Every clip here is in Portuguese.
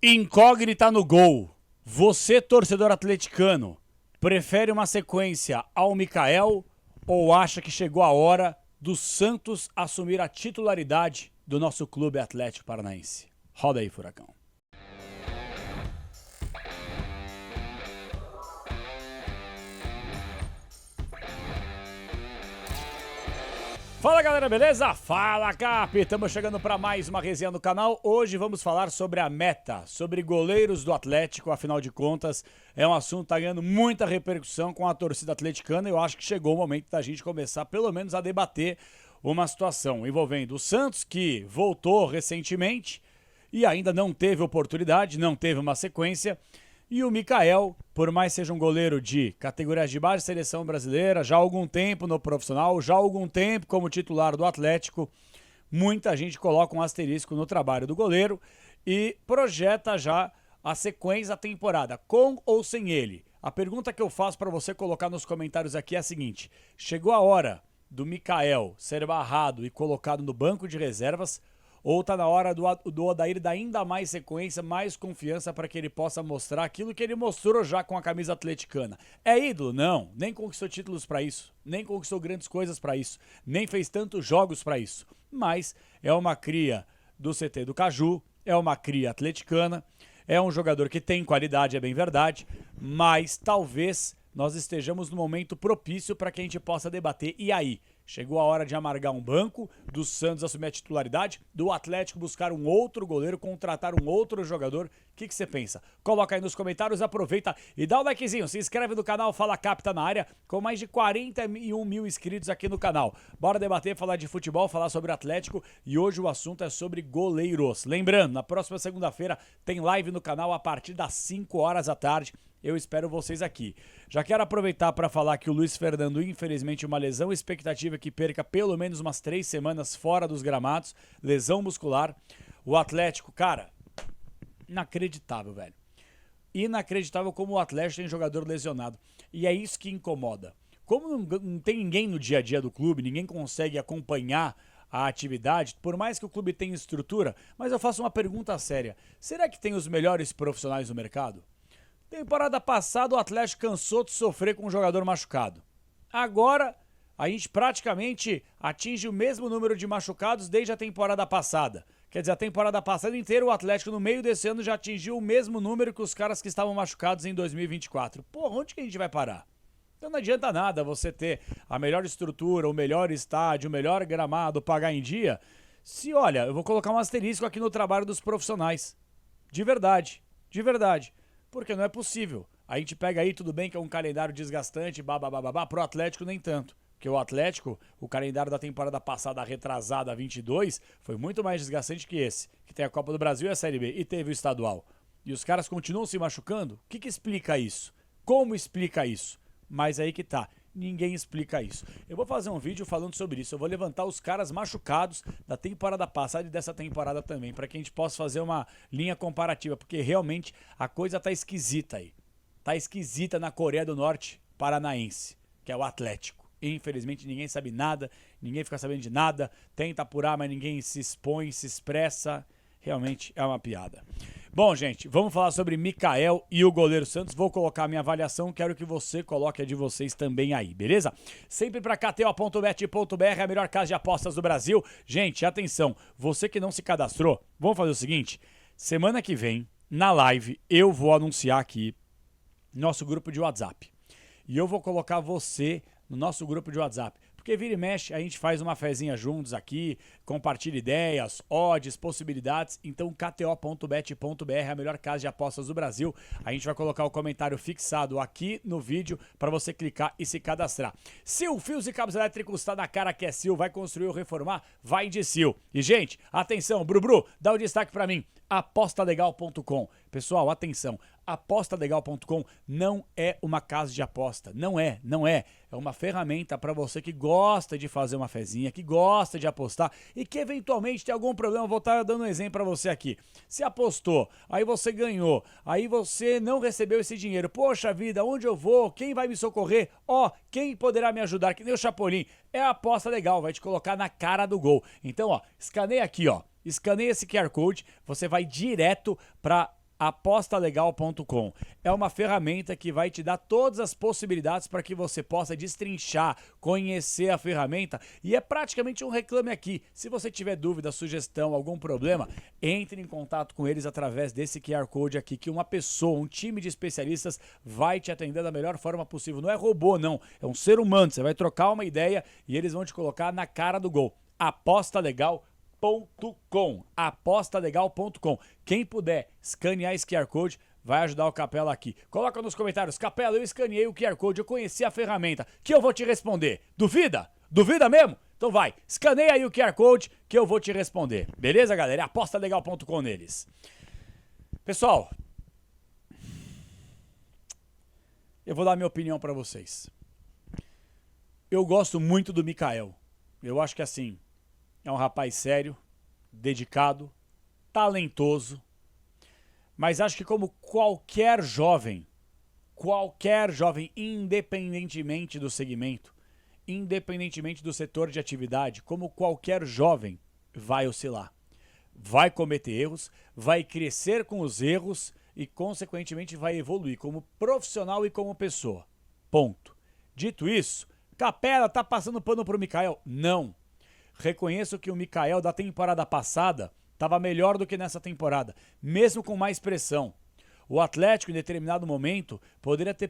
Incógnita no gol. Você, torcedor atleticano, prefere uma sequência ao Mikael ou acha que chegou a hora do Santos assumir a titularidade do nosso clube Atlético Paranaense? Roda aí, Furacão. Fala galera, beleza? Fala Cap! Estamos chegando para mais uma resenha no canal. Hoje vamos falar sobre a meta, sobre goleiros do Atlético. Afinal de contas, é um assunto que está ganhando muita repercussão com a torcida atleticana. Eu acho que chegou o momento da gente começar pelo menos a debater uma situação envolvendo o Santos, que voltou recentemente e ainda não teve oportunidade, não teve uma sequência. E o Mikael, por mais seja um goleiro de categorias de base, seleção brasileira, já há algum tempo no profissional, já há algum tempo como titular do Atlético, muita gente coloca um asterisco no trabalho do goleiro e projeta já a sequência da temporada, com ou sem ele. A pergunta que eu faço para você colocar nos comentários aqui é a seguinte: chegou a hora do Mikael ser barrado e colocado no banco de reservas, ou tá na hora do Odair dar ainda mais sequência, mais confiança para que ele possa mostrar aquilo que ele mostrou já com a camisa atleticana? É ídolo? Não. Nem conquistou títulos para isso. Nem conquistou grandes coisas para isso. Nem fez tantos jogos para isso. Mas é uma cria do CT do Caju, é uma cria atleticana, é um jogador que tem qualidade, é bem verdade, mas talvez nós estejamos no momento propício para que a gente possa debater. E aí? Chegou a hora de amargar um banco, do Santos assumir a titularidade, do Atlético buscar um outro goleiro, contratar um outro jogador. O que você pensa? Coloca aí nos comentários, aproveita e dá o likezinho, se inscreve no canal Fala Cap, tá na área, com mais de 41 mil inscritos aqui no canal. Bora debater, falar de futebol, falar sobre Atlético, e hoje o assunto é sobre goleiros. Lembrando, na próxima segunda-feira tem live no canal a partir das 5 horas da tarde. Eu espero vocês aqui. Já quero aproveitar para falar que o Luiz Fernando, infelizmente, uma lesão, expectativa que perca pelo menos umas 3 semanas fora dos gramados, lesão muscular. O Atlético, cara, inacreditável, velho. Inacreditável como o Atlético tem jogador lesionado. E é isso que incomoda. Como não tem ninguém no dia a dia do clube, ninguém consegue acompanhar a atividade, por mais que o clube tenha estrutura, mas eu faço uma pergunta séria. Será que tem os melhores profissionais no mercado? Temporada passada o Atlético cansou de sofrer com um jogador machucado. Agora a gente praticamente atinge o mesmo número de machucados desde a temporada passada. Quer dizer, a temporada passada inteira o Atlético no meio desse ano já atingiu o mesmo número que os caras que estavam machucados em 2024. Porra, onde que a gente vai parar? Então não adianta nada você ter a melhor estrutura, o melhor estádio, o melhor gramado, pagar em dia. Se, olha, eu vou colocar um asterisco aqui no trabalho dos profissionais. De verdade, de verdade. Porque não é possível. A gente pega aí, tudo bem que é um calendário desgastante, babá, pro Atlético nem tanto. Porque o Atlético, o calendário da temporada passada, retrasada, 22, foi muito mais desgastante que esse. Que tem a Copa do Brasil e a Série B, e teve o estadual. E os caras continuam se machucando? O que explica isso? Como explica isso? Mas aí que tá. Ninguém explica isso. Eu vou fazer um vídeo falando sobre isso. Eu vou levantar os caras machucados da temporada passada e dessa temporada também, para que a gente possa fazer uma linha comparativa, porque realmente a coisa tá esquisita aí. Tá esquisita na Coreia do Norte paranaense, que é o Atlético. Infelizmente ninguém sabe nada, ninguém fica sabendo de nada, tenta apurar, mas ninguém se expõe, se expressa. Realmente é uma piada. Bom, gente, vamos falar sobre Mikael e o goleiro Santos. Vou colocar a minha avaliação, quero que você coloque a de vocês também aí, beleza? Sempre para KTO.bet.br, a melhor casa de apostas do Brasil. Gente, atenção, você que não se cadastrou, vamos fazer o seguinte: semana que vem, na live, eu vou anunciar aqui nosso grupo de WhatsApp. E eu vou colocar você no nosso grupo de WhatsApp. Porque vira e mexe, a gente faz uma fezinha juntos aqui, compartilha ideias, odds, possibilidades. Então, kto.bet.br é a melhor casa de apostas do Brasil. A gente vai colocar o comentário fixado aqui no vídeo para você clicar e se cadastrar. Sil Fios e Cabos Elétricos, está na cara que é Sil, vai construir ou reformar, vai de Sil. E, gente, atenção, Brubru, dá o destaque para mim. Apostalegal.com. Pessoal, atenção, apostalegal.com não é uma casa de aposta, não é. É uma ferramenta para você que gosta de fazer uma fezinha, que gosta de apostar e que eventualmente tem algum problema. Vou estar dando um exemplo para você aqui. Se apostou, aí você ganhou, aí você não recebeu esse dinheiro. Poxa vida, onde eu vou? Quem vai me socorrer? Quem poderá me ajudar? Que nem o Chapolin. É a Aposta Legal, vai te colocar na cara do gol. Então, escaneia aqui, escaneia esse QR Code, você vai direto para apostalegal.com. É uma ferramenta que vai te dar todas as possibilidades para que você possa destrinchar, conhecer a ferramenta, e é praticamente um reclame aqui. Se você tiver dúvida, sugestão, algum problema, entre em contato com eles através desse QR Code aqui, que uma pessoa, um time de especialistas vai te atender da melhor forma possível. Não é robô, não. É um ser humano. Você vai trocar uma ideia e eles vão te colocar na cara do gol. apostalegal.com. Quem puder escanear esse QR Code vai ajudar o Capela aqui. Coloca nos comentários: Capela, eu escaneei o QR Code, eu conheci a ferramenta, que eu vou te responder. Duvida? Duvida mesmo? Então vai, escaneia aí o QR Code que eu vou te responder. Beleza, galera? É apostalegal.com neles. Pessoal, eu vou dar minha opinião pra vocês. Eu gosto muito do Mikael. Eu acho que assim, é um rapaz sério, dedicado, talentoso, mas acho que como qualquer jovem, independentemente do segmento, independentemente do setor de atividade, como qualquer jovem, vai oscilar. Vai cometer erros, vai crescer com os erros e, consequentemente, vai evoluir como profissional e como pessoa. Ponto. Dito isso, Capela tá passando pano pro Mikael? Não. Reconheço que o Mikael da temporada passada estava melhor do que nessa temporada, mesmo com mais pressão. O Atlético, em determinado momento, poderia ter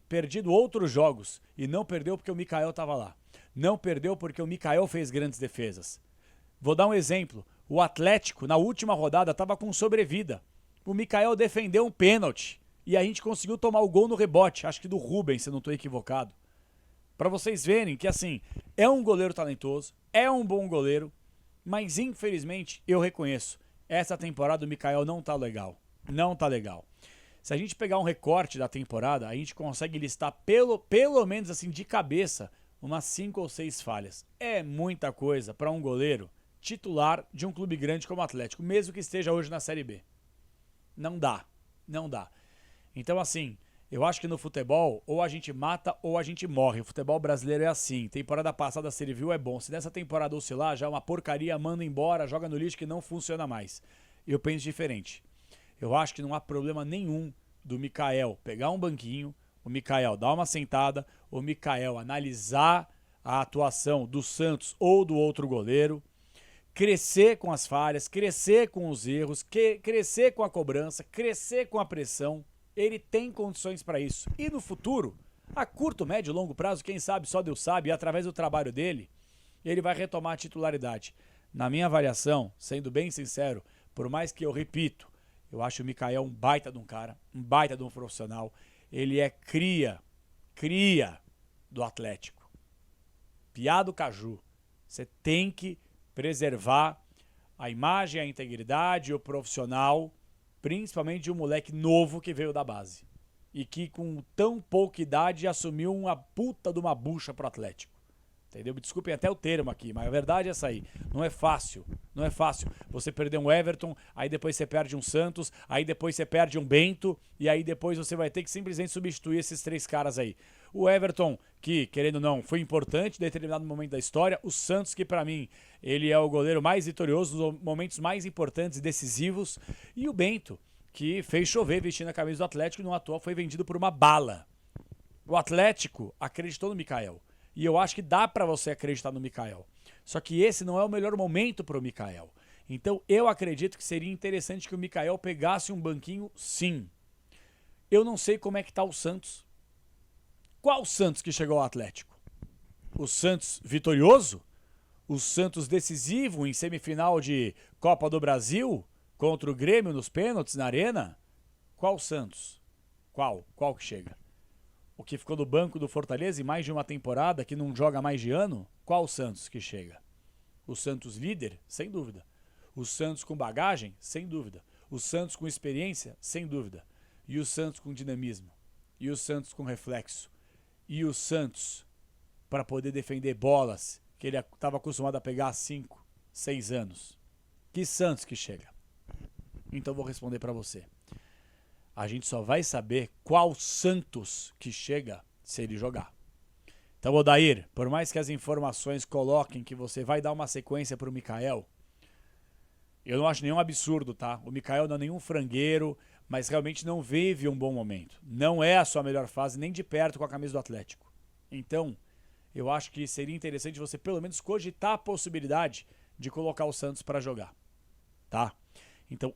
perdido outros jogos, e não perdeu porque o Mikael estava lá. Não perdeu porque o Mikael fez grandes defesas. Vou dar um exemplo. O Atlético, na última rodada, estava com sobrevida. O Mikael defendeu um pênalti, e a gente conseguiu tomar o gol no rebote, acho que do Rubens, se eu não estou equivocado. Para vocês verem que, assim, é um goleiro talentoso, é um bom goleiro, mas infelizmente eu reconheço, essa temporada o Mikael não tá legal. Não tá legal. Se a gente pegar um recorte da temporada, a gente consegue listar pelo menos assim de cabeça umas 5 ou 6 falhas. É muita coisa para um goleiro titular de um clube grande como o Atlético, mesmo que esteja hoje na Série B. Não dá. Não dá. Então assim, eu acho que no futebol, ou a gente mata ou a gente morre. O futebol brasileiro é assim. Temporada passada serviu, é bom. Se nessa temporada oscilar, já é uma porcaria, manda embora, joga no lixo que não funciona mais. Eu penso diferente. Eu acho que não há problema nenhum do Mikael pegar um banquinho, o Mikael dar uma sentada, o Mikael analisar a atuação do Santos ou do outro goleiro, crescer com as falhas, crescer com os erros, crescer com a cobrança, crescer com a pressão. Ele tem condições para isso. E no futuro, a curto, médio e longo prazo, quem sabe, só Deus sabe, e através do trabalho dele, ele vai retomar a titularidade. Na minha avaliação, sendo bem sincero, por mais que eu repito, eu acho o Mikael um baita de um cara, um baita de um profissional. Ele é cria do Atlético. Piá do Caju. Você tem que preservar a imagem, a integridade, o profissional, principalmente de um moleque novo que veio da base. E que com tão pouca idade assumiu uma puta de uma bucha pro Atlético. Entendeu? Me desculpem até o termo aqui, mas a verdade é essa aí. Não é fácil. Não é fácil. Você perder um Everton, aí depois você perde um Santos, aí depois você perde um Bento, e aí depois você vai ter que simplesmente substituir esses 3 caras aí. O Everton, que, querendo ou não, foi importante em determinado momento da história. O Santos, que pra mim, ele é o goleiro mais vitorioso nos momentos mais importantes e decisivos. E o Bento, que fez chover vestindo a camisa do Atlético e no atual foi vendido por uma bala. O Atlético acreditou no Mikael. E eu acho que dá pra você acreditar no Mikael. Só que esse não é o melhor momento pro Mikael. Então eu acredito que seria interessante que o Mikael pegasse um banquinho, sim. Eu não sei como é que tá o Santos. Qual o Santos que chegou ao Atlético? O Santos vitorioso? O Santos decisivo em semifinal de Copa do Brasil? Contra o Grêmio nos pênaltis na Arena? Qual Santos? Qual? Qual que chega? O que ficou no banco do Fortaleza em mais de uma temporada, que não joga mais de ano? Qual o Santos que chega? O Santos líder? Sem dúvida. O Santos com bagagem? Sem dúvida. O Santos com experiência? Sem dúvida. E o Santos com dinamismo? E o Santos com reflexo? E o Santos para poder defender bolas que ele estava acostumado a pegar há 5, 6 anos? Que Santos que chega? Então vou responder para você. A gente só vai saber qual Santos que chega se ele jogar. Então, Odair, por mais que as informações coloquem que você vai dar uma sequência pro Mikael, eu não acho nenhum absurdo, tá? O Mikael não é nenhum frangueiro, mas realmente não vive um bom momento. Não é a sua melhor fase, nem de perto com a camisa do Atlético. Então, eu acho que seria interessante você pelo menos cogitar a possibilidade de colocar o Santos para jogar, tá? Então,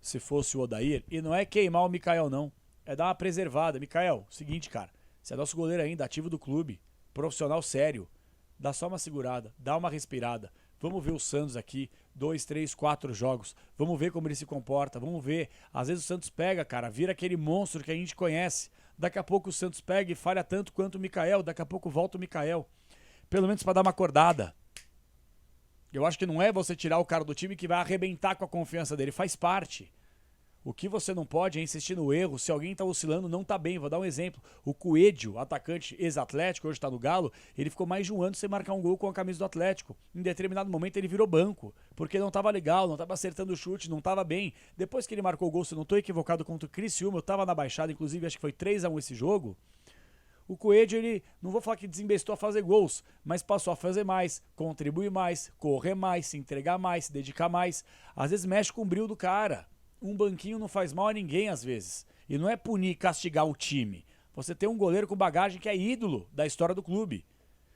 se fosse o Odair, e não é queimar o Mikael não, é dar uma preservada. Mikael, seguinte, cara, você é nosso goleiro ainda, ativo do clube, profissional sério, dá só uma segurada, dá uma respirada. Vamos ver o Santos aqui, 2, 3, 4 jogos. Vamos ver como ele se comporta, vamos ver. Às vezes o Santos pega, cara, vira aquele monstro que a gente conhece. Daqui a pouco o Santos pega e falha tanto quanto o Mikael. Daqui a pouco volta o Mikael. Pelo menos para dar uma acordada. Eu acho que não é você tirar o cara do time que vai arrebentar com a confiança dele. Faz parte. O que você não pode é insistir no erro. Se alguém tá oscilando, não tá bem. Vou dar um exemplo. O Coelho, atacante ex-Atlético, hoje tá no Galo, ele ficou mais de um ano sem marcar um gol com a camisa do Atlético. Em determinado momento ele virou banco, porque não tava legal, não tava acertando o chute, não tava bem. Depois que ele marcou o gol, se eu não tô equivocado, contra o Criciúma, eu tava na Baixada, inclusive acho que foi 3-1 esse jogo. O Coelho, ele, não vou falar que desembestou a fazer gols, mas passou a fazer mais, contribuir mais, correr mais, se entregar mais, se dedicar mais. Às vezes mexe com o brilho do cara. Um banquinho não faz mal a ninguém às vezes. E não é punir, castigar o time. Você tem um goleiro com bagagem que é ídolo da história do clube.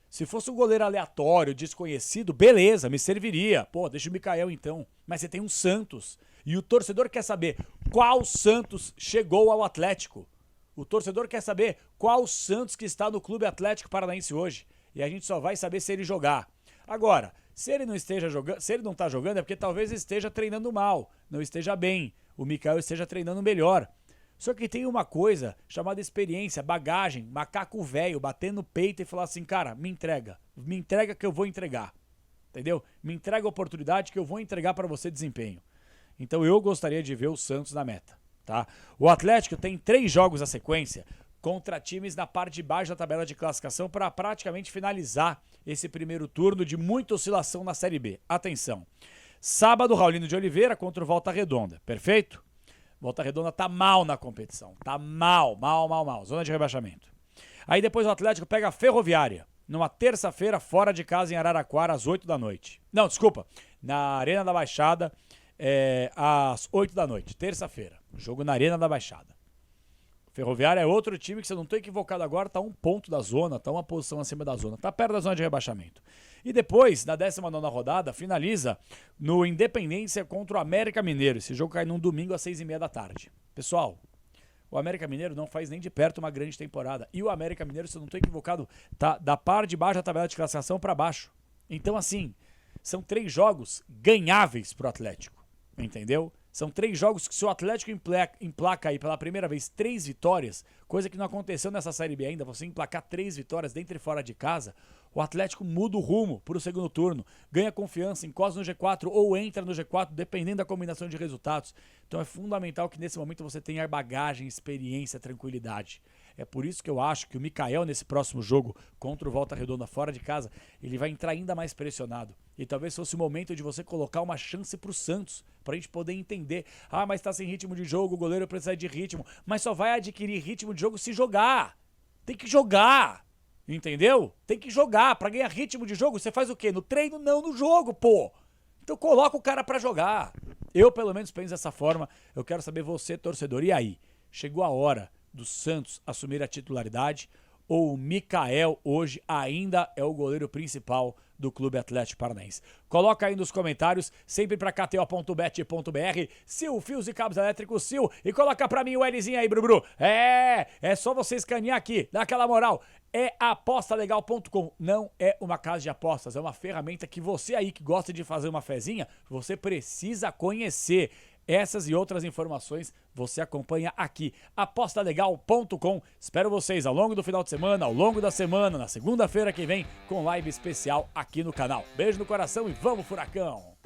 Se fosse um goleiro aleatório, desconhecido, beleza, me serviria. Pô, deixa o Mikael então. Mas você tem um Santos. E o torcedor quer saber qual Santos chegou ao Atlético. O torcedor quer saber qual Santos que está no Clube Atlético Paranaense hoje. E a gente só vai saber se ele jogar. Agora, se ele não esteja jogando, se ele não está jogando é porque talvez esteja treinando mal, não esteja bem. O Mikael esteja treinando melhor. Só que tem uma coisa chamada experiência, bagagem, macaco velho, bater no peito e falar assim, cara, me entrega que eu vou entregar. Entendeu? Me entrega a oportunidade que eu vou entregar para você desempenho. Então eu gostaria de ver o Santos na meta, tá? O Atlético tem 3 jogos na sequência contra times na parte de baixo da tabela de classificação para praticamente finalizar esse primeiro turno de muita oscilação na Série B. Atenção. Sábado, Raulino de Oliveira contra o Volta Redonda. Perfeito? Volta Redonda tá mal na competição. Tá mal. Zona de rebaixamento. Aí depois o Atlético pega a Ferroviária. Numa terça-feira, fora de casa em Araraquara, às 8 da noite. Não, desculpa. Na Arena da Baixada, às 8 da noite. Terça-feira. Jogo na Arena da Baixada. Ferroviária é outro time que, se eu não estou equivocado agora, está 1 ponto da zona, está uma posição acima da zona, está perto da zona de rebaixamento. E depois, na 19ª rodada, finaliza no Independência contra o América Mineiro. Esse jogo cai num domingo às 6h30 da tarde. Pessoal, o América Mineiro não faz nem de perto uma grande temporada. E o América Mineiro, se eu não estou equivocado, tá da parte de baixo da tabela de classificação para baixo. Então, assim, são 3 jogos ganháveis pro Atlético, entendeu? São 3 jogos que, se o Atlético emplaca aí pela primeira vez 3 vitórias, coisa que não aconteceu nessa Série B ainda, você emplacar 3 vitórias dentro e fora de casa, o Atlético muda o rumo para o segundo turno, ganha confiança, encosta no G4 ou entra no G4, dependendo da combinação de resultados. Então é fundamental que nesse momento você tenha bagagem, experiência, tranquilidade. É por isso que eu acho que o Mikael, nesse próximo jogo contra o Volta Redonda fora de casa, ele vai entrar ainda mais pressionado. E talvez fosse o momento de você colocar uma chance pro Santos, pra gente poder entender. Ah, mas tá sem ritmo de jogo, o goleiro precisa de ritmo. Mas só vai adquirir ritmo de jogo se jogar. Tem que jogar. Entendeu? Tem que jogar. Pra ganhar ritmo de jogo, você faz o quê? No treino? Não, no jogo, pô. Então coloca o cara pra jogar. Eu, pelo menos, penso dessa forma. Eu quero saber você, torcedor. E aí? Chegou a hora do Santos assumir a titularidade, ou o Mikael hoje ainda é o goleiro principal do Clube Atlético Paranaense? Coloca aí nos comentários, sempre pra kto.bet.br, Sil Fios e Cabos Elétricos, Sil, e coloca pra mim o Lzinho aí, Brubru. É só você escanear aqui, dá aquela moral. É apostalegal.com, não é uma casa de apostas, é uma ferramenta que você aí que gosta de fazer uma fezinha, você precisa conhecer. Essas e outras informações você acompanha aqui, apostalegal.com. Espero vocês ao longo do final de semana, ao longo da semana, na segunda-feira que vem, com live especial aqui no canal. Beijo no coração e vamos, Furacão!